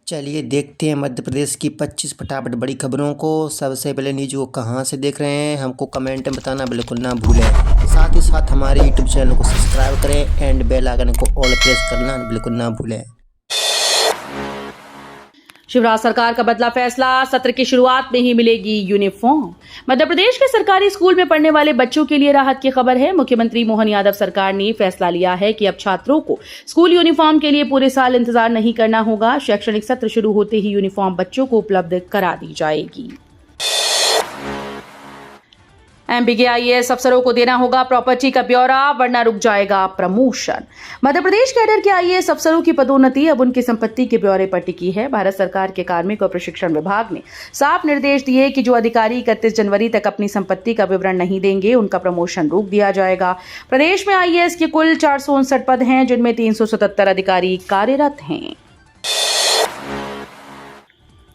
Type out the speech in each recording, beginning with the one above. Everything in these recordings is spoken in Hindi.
चलिए देखते हैं मध्य प्रदेश की 25 फटाफट बड़ी खबरों को। सबसे पहले न्यूज़ को कहाँ से देख रहे हैं हमको कमेंट में बताना बिल्कुल ना भूलें। साथ ही साथ हमारे यूट्यूब चैनल को सब्सक्राइब करें एंड बेल आइकन को ऑल प्रेस करना बिल्कुल ना भूलें। शिवराज सरकार का बदला फैसला, सत्र की शुरुआत में ही मिलेगी यूनिफॉर्म। मध्य प्रदेश के सरकारी स्कूल में पढ़ने वाले बच्चों के लिए राहत की खबर है। मुख्यमंत्री मोहन यादव सरकार ने फैसला लिया है कि अब छात्रों को स्कूल यूनिफॉर्म के लिए पूरे साल इंतजार नहीं करना होगा। शैक्षणिक सत्र शुरू होते ही यूनिफॉर्म बच्चों को उपलब्ध करा दी जाएगी। एमपी के आईएएस अफसरों को देना होगा प्रॉपर्टी का ब्यौरा, वरना रुक जाएगा प्रमोशन। मध्य प्रदेश कैडर के आईएएस अफसरों की पदोन्नति अब उनकी संपत्ति के ब्यौरे पर टिकी है। भारत सरकार के कार्मिक और प्रशिक्षण विभाग ने साफ निर्देश दिए कि जो अधिकारी 31 जनवरी तक अपनी संपत्ति का विवरण नहीं देंगे, उनका प्रमोशन रोक दिया जाएगा। प्रदेश में आईएएस के कुल 459 पद हैं, जिनमें 377 अधिकारी कार्यरत हैं।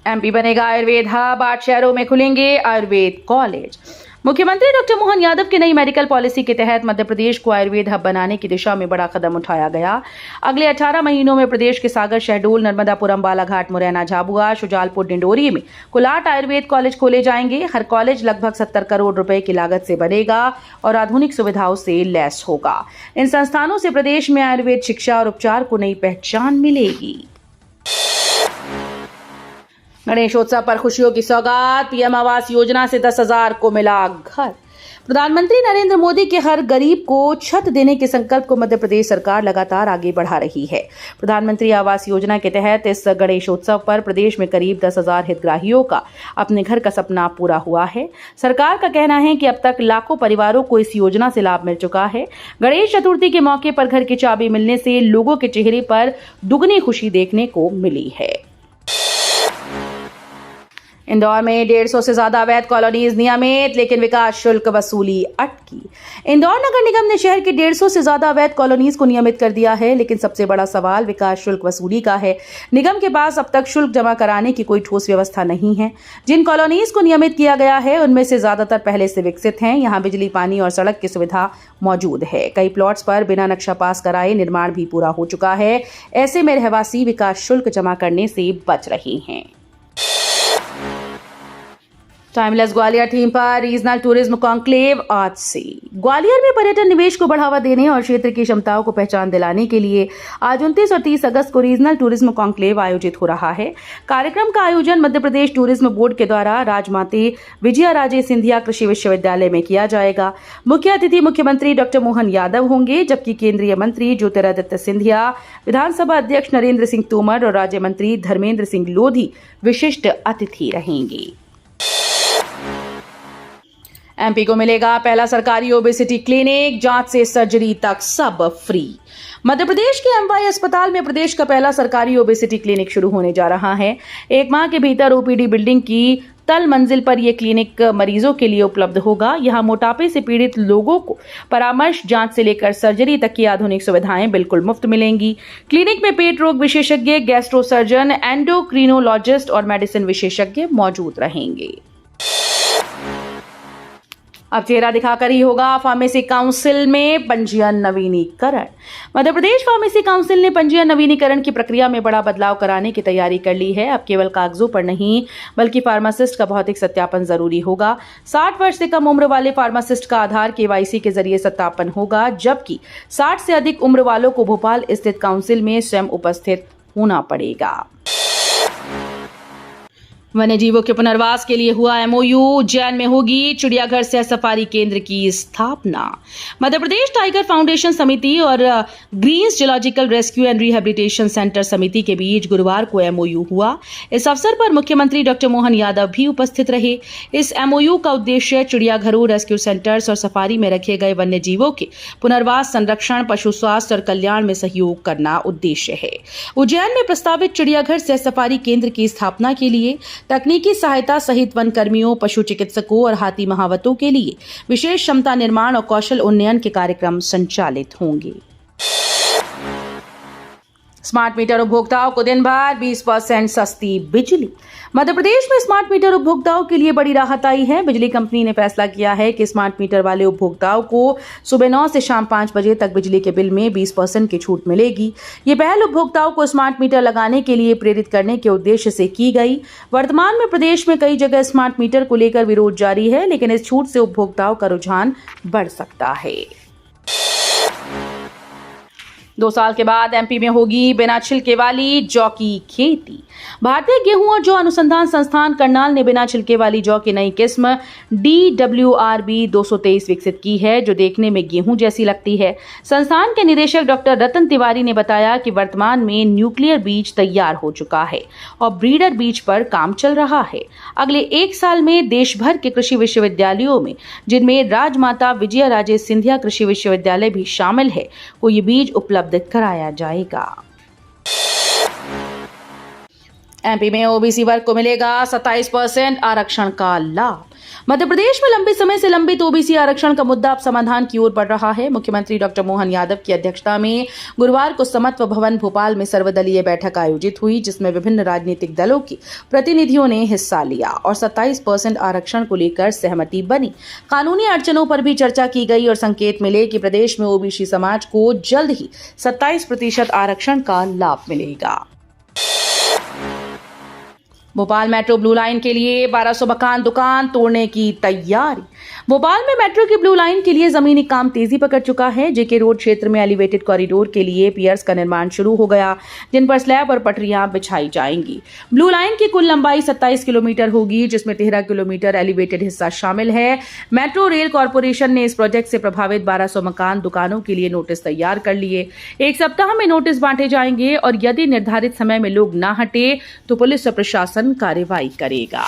एमपी बनेगा आयुर्वेद हब, 8 शहरों में खुलेंगे आयुर्वेद कॉलेज। मुख्यमंत्री डॉक्टर मोहन यादव की नई मेडिकल पॉलिसी के तहत मध्य प्रदेश को आयुर्वेद हब बनाने की दिशा में बड़ा कदम उठाया गया। अगले 18 महीनों में प्रदेश के सागर, शहडोल, नर्मदापुरम, बालाघाट, मुरैना, झाबुआ, शुजालपुर, डिंडोरी में कुल 8 आयुर्वेद कॉलेज खोले जाएंगे। हर कॉलेज लगभग 70 करोड़ रुपए की लागत से बनेगा और आधुनिक सुविधाओं से लैस होगा। इन संस्थानों से प्रदेश में आयुर्वेद शिक्षा और उपचार को नई पहचान मिलेगी। गणेशोत्सव पर खुशियों की सौगात, पीएम आवास योजना से 10,000 को मिला घर। प्रधानमंत्री नरेंद्र मोदी के हर गरीब को छत देने के संकल्प को मध्य प्रदेश सरकार लगातार आगे बढ़ा रही है। प्रधानमंत्री आवास योजना के तहत इस गणेशोत्सव पर प्रदेश में करीब 10,000 हितग्राहियों का अपने घर का सपना पूरा हुआ है। सरकार का कहना है कि अब तक लाखों परिवारों को इस योजना से लाभ मिल चुका है। गणेश चतुर्थी के मौके पर घर की चाबी मिलने से लोगों के चेहरे पर दुगनी खुशी देखने को मिली है। इंदौर में 150 से ज्यादा अवैध कॉलोनीज नियमित, लेकिन विकास शुल्क वसूली अटकी। इंदौर नगर निगम ने शहर के 150 से ज्यादा अवैध कॉलोनीज को नियमित कर दिया है, लेकिन सबसे बड़ा सवाल विकास शुल्क वसूली का है। निगम के पास अब तक शुल्क जमा कराने की कोई ठोस व्यवस्था नहीं है। जिन कॉलोनीज को नियमित किया गया है, उनमें से ज्यादातर पहले से विकसित हैं। यहाँ बिजली, पानी और सड़क की सुविधा मौजूद है। कई प्लॉट्स पर बिना नक्शा पास कराए निर्माण भी पूरा हो चुका है। ऐसे में रहवासी विकास शुल्क जमा करने से बच रहे हैं। टाइमलेस ग्वालियर थीम पर रीजनल टूरिज्म कॉन्क्लेव आज से। ग्वालियर में पर्यटन निवेश को बढ़ावा देने और क्षेत्र की क्षमताओं को पहचान दिलाने के लिए आज 29 और 30 अगस्त को रीजनल टूरिज्म कॉन्क्लेव आयोजित हो रहा है। कार्यक्रम का आयोजन मध्य प्रदेश टूरिज्म बोर्ड के द्वारा राजमाता विजयाराजे सिंधिया कृषि विश्वविद्यालय में किया जाएगा। मुख्य अतिथि मुख्यमंत्री डॉक्टर मोहन यादव होंगे, जबकि केंद्रीय मंत्री ज्योतिरादित्य सिंधिया, विधानसभा अध्यक्ष नरेंद्र सिंह तोमर और राज्य मंत्री धर्मेंद्र सिंह लोधी विशिष्ट अतिथि रहेंगे। एमपी को मिलेगा पहला सरकारी ओबेसिटी क्लिनिक, जांच से सर्जरी तक सब फ्री। मध्य प्रदेश के एमवाई अस्पताल में प्रदेश का पहला सरकारी ओबेसिटी क्लिनिक शुरू होने जा रहा है। 1 माह के भीतर ओपीडी बिल्डिंग की तल मंजिल पर यह क्लिनिक मरीजों के लिए उपलब्ध होगा। यहां मोटापे से पीड़ित लोगों को परामर्श, जांच से लेकर सर्जरी तक की आधुनिक सुविधाएं बिल्कुल मुफ्त मिलेंगी। क्लिनिक में पेट रोग विशेषज्ञ, गैस्ट्रो सर्जन, एंडोक्रिनोलॉजिस्ट और मेडिसिन विशेषज्ञ मौजूद रहेंगे। अब चेहरा दिखाकर ही होगा फार्मेसी काउंसिल में पंजीयन नवीनीकरण। मध्य प्रदेश फार्मेसी काउंसिल ने पंजीयन नवीनीकरण की प्रक्रिया में बड़ा बदलाव कराने की तैयारी कर ली है। अब केवल कागजों पर नहीं, बल्कि फार्मासिस्ट का भौतिक सत्यापन जरूरी होगा। 60 वर्ष से कम उम्र वाले फार्मासिस्ट का आधार केवाईसी के जरिए सत्यापन होगा, जबकि 60 से अधिक उम्र वालों को भोपाल स्थित काउंसिल में स्वयं उपस्थित होना पड़ेगा। वन्य जीवों के पुनर्वास के लिए हुआ एमओयू, उज्जैन में होगी चिड़ियाघर सह सफारी केंद्र की स्थापना। मध्य प्रदेश टाइगर फाउंडेशन समिति और greens geological rescue and rehabilitation centre समिति के बीच गुरुवार को एमओयू हुआ। इस अवसर पर मुख्यमंत्री डॉक्टर मोहन यादव भी उपस्थित रहे। इस एमओयू का उद्देश्य चिड़ियाघरों, रेस्क्यू सेंटर्स और सफारी में रखे गए वन्य जीवों के पुनर्वास, संरक्षण, पशु स्वास्थ्य और कल्याण में सहयोग करना उद्देश्य है। उज्जैन में प्रस्तावित चिड़ियाघर सह सफारी केंद्र की स्थापना के लिए तकनीकी सहायता सहित वन कर्मियों, पशु चिकित्सकों और हाथी महावतों के लिए विशेष क्षमता निर्माण और कौशल उन्नयन के कार्यक्रम संचालित होंगे। स्मार्ट मीटर उपभोक्ताओं को दिन भर 20% सस्ती बिजली। मध्य प्रदेश में स्मार्ट मीटर उपभोक्ताओं के लिए बड़ी राहत आई है। बिजली कंपनी ने फैसला किया है कि स्मार्ट मीटर वाले उपभोक्ताओं को सुबह 9 से शाम 5 बजे तक बिजली के बिल में 20% की छूट मिलेगी। ये पहल उपभोक्ताओं को स्मार्ट मीटर लगाने के लिए प्रेरित करने के उद्देश्य से की गई। वर्तमान में प्रदेश में कई जगह स्मार्ट मीटर को लेकर विरोध जारी है, लेकिन इस छूट से उपभोक्ताओं का रुझान बढ़ सकता है। 2 साल के बाद एमपी में होगी बिना छिलके वाली जौ की खेती। भारतीय गेहूं और जौ अनुसंधान संस्थान करनाल ने बिना छिलके वाली जौ की नई किस्म DWRB 223 विकसित की है, जो देखने में गेहूं जैसी लगती है। संस्थान के निदेशक डॉक्टर रतन तिवारी ने बताया कि वर्तमान में न्यूक्लियर बीज तैयार हो चुका है और ब्रीडर बीज पर काम चल रहा है। अगले 1 साल में देश भर के कृषि विश्वविद्यालयों में, जिनमें राजमाता विजया राजे सिंधिया कृषि विश्वविद्यालय भी शामिल है, को ये बीज उपलब्ध कराया जाएगा। एमपी में ओबीसी वर्ग को मिलेगा 27% आरक्षण का लाभ। मध्य प्रदेश में लंबे समय से लंबित ओबीसी आरक्षण का मुद्दा अब समाधान की ओर बढ़ रहा है। मुख्यमंत्री डॉक्टर मोहन यादव की अध्यक्षता में गुरुवार को समत्व भवन भोपाल में सर्वदलीय बैठक आयोजित हुई, जिसमें विभिन्न राजनीतिक दलों के प्रतिनिधियों ने हिस्सा लिया और 27% आरक्षण को लेकर सहमति बनी। कानूनी अड़चनों पर भी चर्चा की गई और संकेत मिले कि प्रदेश में ओबीसी समाज को जल्द ही 27% आरक्षण का लाभ मिलेगा। भोपाल मेट्रो ब्लू लाइन के लिए 1200 मकान दुकान तोड़ने की तैयारी। भोपाल में मेट्रो की ब्लू लाइन के लिए जमीनी काम तेजी पकड़ चुका है। जेके रोड क्षेत्र में एलिवेटेड कॉरिडोर के लिए पियर्स का निर्माण शुरू हो गया, जिन पर स्लैब और पटरियां बिछाई जाएंगी। ब्लू लाइन की कुल लंबाई 27 किलोमीटर होगी, जिसमें 13 किलोमीटर एलिवेटेड हिस्सा शामिल है। मेट्रो रेल कॉर्पोरेशन ने इस प्रोजेक्ट से प्रभावित 1200 मकान दुकानों के लिए नोटिस तैयार कर लिए। 1 सप्ताह में नोटिस बांटे जाएंगे और यदि निर्धारित समय में लोग न हटे तो पुलिस और प्रशासन कार्रवाई करेगा।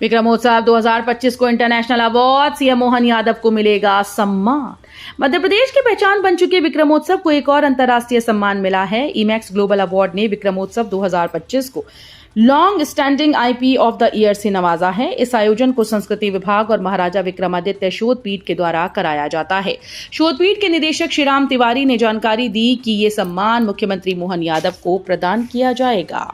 विक्रमोत्सव 2025 को international award, CM Mohan Yadav को मिलेगा सम्मान। मध्य प्रदेश की पहचान बन चुके विक्रमोत्सव को एक और अंतर्राष्ट्रीय सम्मान मिला है। ईमैक्स ग्लोबल अवार्ड ने विक्रमोत्सव 2025 को long standing IP of the year से नवाजा है। इस आयोजन को संस्कृति विभाग और महाराजा विक्रमादित्य शोधपीठ के द्वारा कराया जाता है। शोधपीठ के निदेशक श्रीराम तिवारी ने जानकारी दी कि ये सम्मान मुख्यमंत्री मोहन यादव को प्रदान किया जाएगा।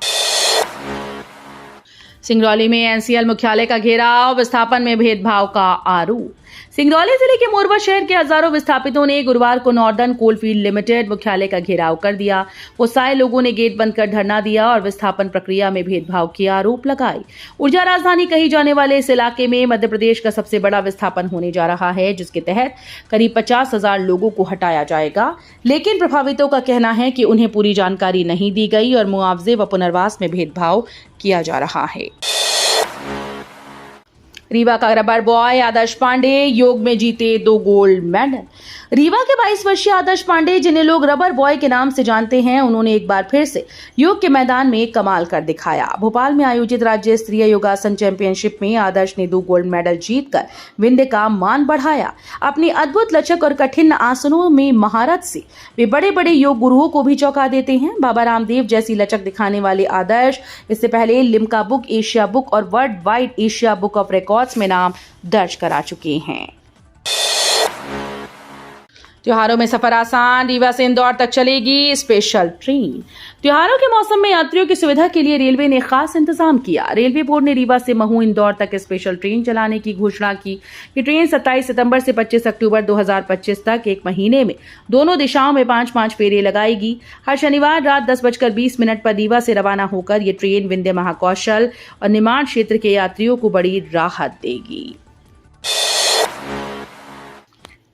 सिंगरौली में एनसीएल मुख्यालय का घेराव, विस्थापन में भेदभाव का आरोप। सिंगरौली जिले के मोरवा शहर के हजारों विस्थापितों ने गुरुवार को नॉर्दर्न कोलफील्ड लिमिटेड मुख्यालय का घेराव कर दिया। उत्साही लोगों ने गेट बंद कर धरना दिया और विस्थापन प्रक्रिया में भेदभाव के आरोप लगाए। ऊर्जा राजधानी कही जाने वाले इस इलाके में मध्य प्रदेश का सबसे बड़ा विस्थापन होने जा रहा है, जिसके तहत करीब 50,000 लोगों को हटाया जाएगा। लेकिन प्रभावितों का कहना है कि उन्हें पूरी जानकारी नहीं दी गई और मुआवजे व पुनर्वास में भेदभाव किया जा रहा है। रीवा का रबर बॉय आदर्श पांडे योग में जीते 2 गोल्ड मेडल। रीवा के 22 वर्षीय आदर्श पांडे, जिन्हें लोग रबर बॉय के नाम से जानते हैं, उन्होंने एक बार फिर से योग के मैदान में कमाल कर दिखाया। भोपाल में आयोजित राज्य स्तरीय योगासन चैंपियनशिप में आदर्श ने 2 गोल्ड मेडल जीतकर विंध्य का मान बढ़ाया। अपनी अद्भुत लचक और कठिन आसनों में महारत से वे बड़े बड़े योग गुरुओं को भी चौंका देते हैं। बाबा रामदेव जैसी लचक दिखाने वाले आदर्श इससे पहले लिम्का बुक, एशिया बुक और world wide Asia book of records में नाम दर्ज करा चुके हैं। त्योहारों में सफर आसान, रीवा से इंदौर तक चलेगी स्पेशल ट्रेन। त्योहारों के मौसम में यात्रियों की सुविधा के लिए रेलवे ने खास इंतजाम किया। रेलवे बोर्ड ने रीवा से महू इंदौर तक स्पेशल ट्रेन चलाने की घोषणा की। ये ट्रेन 27 सितंबर से 25 अक्टूबर 2025 तक 1 महीने में दोनों दिशाओं में 5-5 फेरे लगाएगी। हर शनिवार रात 10:20 पर रीवा से रवाना होकर ये ट्रेन विंध्य महाकौशल और निमाड़ क्षेत्र के यात्रियों को बड़ी राहत देगी।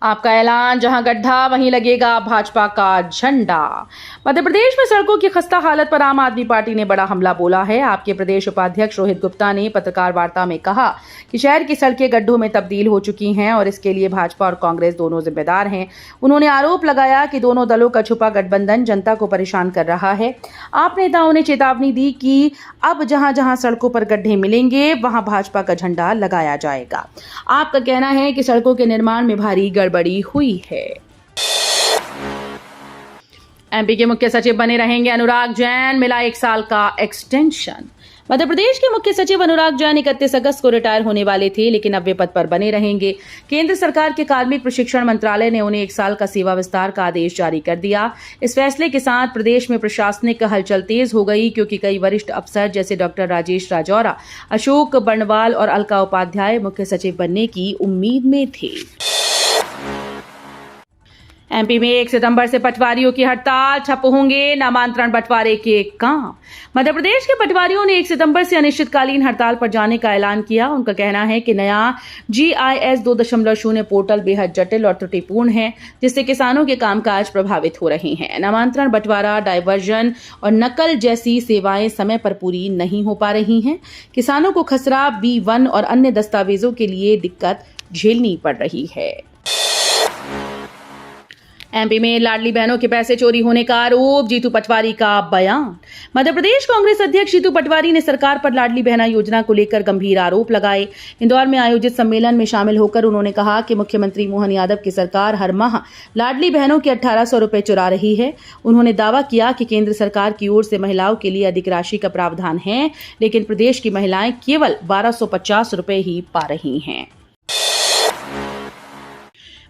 आपका ऐलान, जहां गड्ढा वहीं लगेगा भाजपा का झंडा। मध्य प्रदेश में सड़कों की खस्ता हालत पर आम आदमी पार्टी ने बड़ा हमला बोला है। आपके प्रदेश उपाध्यक्ष रोहित गुप्ता ने पत्रकार वार्ता में कहा कि शहर की सड़कें गड्ढों में तब्दील हो चुकी हैं और इसके लिए भाजपा और कांग्रेस दोनों जिम्मेदार हैं। उन्होंने आरोप लगाया कि दोनों दलों का छुपा गठबंधन जनता को परेशान कर रहा है। आप नेताओं ने चेतावनी दी कि अब जहां जहां सड़कों पर गड्ढे मिलेंगे वहां भाजपा का झंडा लगाया जाएगा। आपका कहना है कि सड़कों के निर्माण में भारी गड़बड़ी हुई है। एमपी के मुख्य सचिव बने रहेंगे अनुराग जैन, मिला 1 साल का एक्सटेंशन। मध्य प्रदेश के मुख्य सचिव अनुराग जैन 31 अगस्त को रिटायर होने वाले थे, लेकिन अब वे पद पर बने रहेंगे। केंद्र सरकार के कार्मिक प्रशिक्षण मंत्रालय ने उन्हें 1 साल का सेवा विस्तार का आदेश जारी कर दिया। इस फैसले के साथ प्रदेश में प्रशासनिक हलचल तेज हो गई, क्योंकि कई वरिष्ठ अफसर जैसे डॉक्टर राजेश राजौरा, अशोक बर्णवाल और अलका उपाध्याय मुख्य सचिव बनने की उम्मीद में थे। एमपी में 1 सितंबर से पटवारियों की हड़ताल, ठप होंगे नामांतरण बंटवारे के काम। मध्य प्रदेश के पटवारियों ने 1 सितंबर से अनिश्चितकालीन हड़ताल पर जाने का ऐलान किया। उनका कहना है कि नया GIS 2.0 पोर्टल बेहद जटिल और त्रुटिपूर्ण है, जिससे किसानों के कामकाज प्रभावित हो रहे हैं। नामांतरण बंटवारा, डायवर्जन और नकल जैसी सेवाएं समय पर पूरी नहीं हो पा रही हैं। किसानों को खसरा, B1 और अन्य दस्तावेजों के लिए दिक्कत झेलनी पड़ रही है। एमपी में लाडली बहनों के पैसे चोरी होने का आरोप, जीतू पटवारी का बयान। मध्य प्रदेश कांग्रेस अध्यक्ष जीतू पटवारी ने सरकार पर लाडली बहना योजना को लेकर गंभीर आरोप लगाए। इंदौर में आयोजित सम्मेलन में शामिल होकर उन्होंने कहा कि मुख्यमंत्री मोहन यादव की सरकार हर माह लाडली बहनों के 1800 रुपए चुरा रही है। उन्होंने दावा किया कि केंद्र सरकार की ओर से महिलाओं के लिए अधिक राशि का प्रावधान है, लेकिन प्रदेश की महिलाएं केवल 1250 रुपए ही पा रही हैं।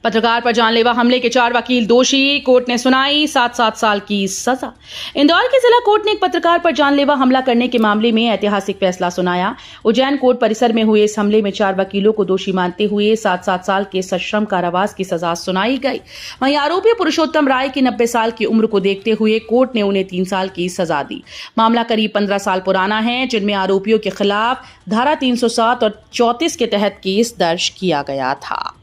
पत्रकार पर जानलेवा हमले के 4 वकील दोषी, कोर्ट ने सुनाई 7-7 साल की सजा। इंदौर की जिला कोर्ट ने एक पत्रकार पर जानलेवा हमला करने के मामले में ऐतिहासिक फैसला सुनाया। उज्जैन कोर्ट परिसर में हुए इस हमले में 4 वकीलों को दोषी मानते हुए 7-7 साल के सश्रम कारावास की सजा सुनाई गई। वहीं आरोपी पुरुषोत्तम राय की 90 साल की उम्र को देखते हुए कोर्ट ने उन्हें 3 साल की सजा दी। मामला करीब 15 साल पुराना है, जिनमें आरोपियों के खिलाफ धारा 307 और 34 के तहत केस दर्ज किया गया था।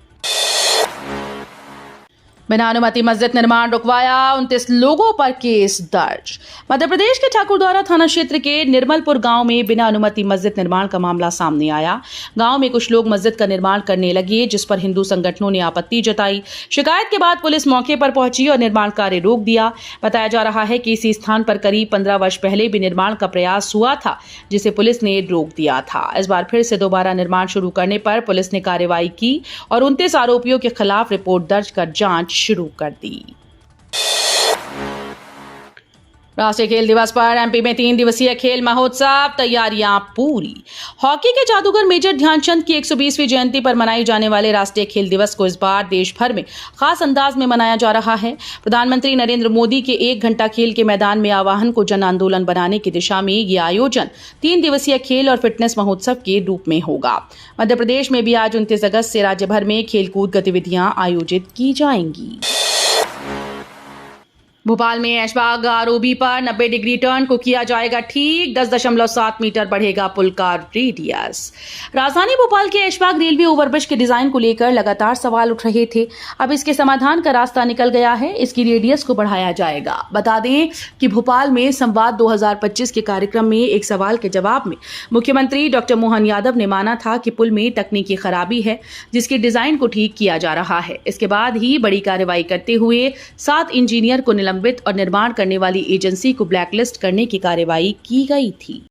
बिना अनुमति मस्जिद निर्माण रुकवाया, 29 लोगों पर केस दर्ज। मध्य प्रदेश के ठाकुरद्वारा थाना क्षेत्र के निर्मलपुर गांव में बिना अनुमति मस्जिद निर्माण का मामला सामने आया। गांव में कुछ लोग मस्जिद का निर्माण करने लगे, जिस पर हिंदू संगठनों ने आपत्ति जताई। शिकायत के बाद पुलिस मौके पर पहुंची और निर्माण कार्य रोक दिया। बताया जा रहा है कि इसी स्थान पर करीब 15 वर्ष पहले भी निर्माण का प्रयास हुआ था, जिसे पुलिस ने रोक दिया था। इस बार फिर से दोबारा निर्माण शुरू करने पर पुलिस ने कार्रवाई की और 29 आरोपियों के खिलाफ रिपोर्ट दर्ज कर जांच शुरू कर दी। राष्ट्रीय खेल दिवस पर एमपी में 3 दिवसीय खेल महोत्सव, तैयारियां पूरी। हॉकी के जादूगर मेजर ध्यानचंद की 120वीं जयंती पर मनाई जाने वाले राष्ट्रीय खेल दिवस को इस बार देश भर में खास अंदाज में मनाया जा रहा है। प्रधानमंत्री नरेंद्र मोदी के 1 घंटा खेल के मैदान में आह्वान को जन आंदोलन बनाने की दिशा में ये आयोजन 3 दिवसीय खेल और फिटनेस महोत्सव के रूप में होगा। मध्य प्रदेश में भी आज 29 अगस्त से राज्य भर में खेलकूद गतिविधियां आयोजित की जाएंगी। भोपाल में ऐशबाग आरओबी पर 90 डिग्री टर्न को किया जाएगा ठीक, 10.7 मीटर बढ़ेगा पुल का रेडियस। राजधानी भोपाल के ऐशबाग रेलवे ओवरब्रिज के डिजाइन को लेकर लगातार सवाल उठ रहे थे। अब इसके समाधान का रास्ता निकल गया है, इसकी रेडियस को बढ़ाया जाएगा। बता दें कि भोपाल में संवाद 2025 के कार्यक्रम में एक सवाल के जवाब में मुख्यमंत्री डॉक्टर मोहन यादव ने माना था कि पुल में तकनीकी खराबी है, जिसके डिजाइन को ठीक किया जा रहा है। इसके बाद ही बड़ी कार्रवाई करते हुए 7 इंजीनियर को और निर्माण करने वाली एजेंसी को ब्लैकलिस्ट करने की कार्रवाई की गई थी।